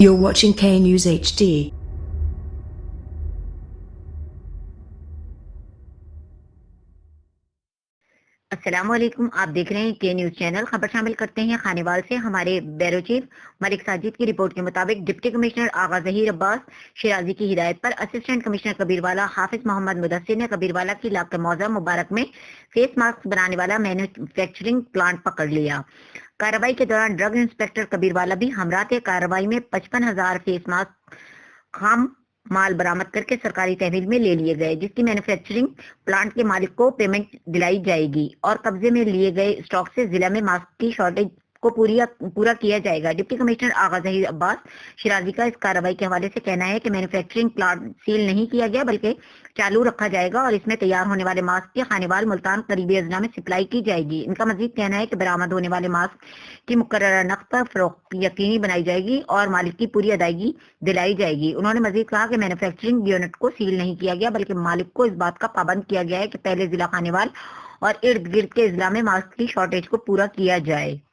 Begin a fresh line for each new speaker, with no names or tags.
You're watching K News HD.
السلام علیکم، آپ دیکھ رہے ہیں کے نیوز چینل۔ خبر شامل کرتے ہیں خانیوال سے۔ ہمارے بیورو چیف ملک ساجد کی رپورٹ کے مطابق ڈپٹی کمشنر آغا ظہیر عباس شیرازی کی ہدایت پر اسسٹنٹ کمشنر کبیروالا حافظ محمد مدثر نے کبیروالا کی علاقہ موضع مبارک میں فیس ماسک بنانے والا مینوفیکچرنگ پلانٹ پکڑ لیا۔ کارروائی کے دوران ڈرگ انسپیکٹر کبیروالا بھی ہمراہ تھے۔ کارروائی میں 55,000 فیس ماسک خام مال برآمد کر کے سرکاری تحویل میں لے لیے گئے، جس کی مینوفیکچرنگ پلانٹ کے مالک کو پیمنٹ دلائی جائے گی اور قبضے میں لیے گئے اسٹاک سے ضلع میں ماسک کی شارٹیج کو پورا کیا جائے گا۔ ڈپٹی کمشنر آغا ظہیر عباس شیرازی کا اس کارروائی کے حوالے سے کہنا ہے کہ مینوفیکچرنگ پلانٹ سیل نہیں کیا گیا بلکہ چالو رکھا جائے گا اور اس میں تیار ہونے والے ماسک کی خانیوال ملتان قریبی اضلاع میں سپلائی کی جائے گی۔ ان کا مزید کہنا ہے کہ برآمد ہونے والے ماسک کی مقررہ نرخ پر فروخت یقینی بنائی جائے گی اور مالک کی پوری ادائیگی دلائی جائے گی۔ انہوں نے مزید کہا کہ مینوفیکچرنگ یونٹ کو سیل نہیں کیا گیا بلکہ مالک کو اس بات کا پابند کیا گیا ہے کہ پہلے ضلع خانیوال اور ارد گرد کے اضلاع میں ماسک کی شارٹیج کو پورا کیا جائے۔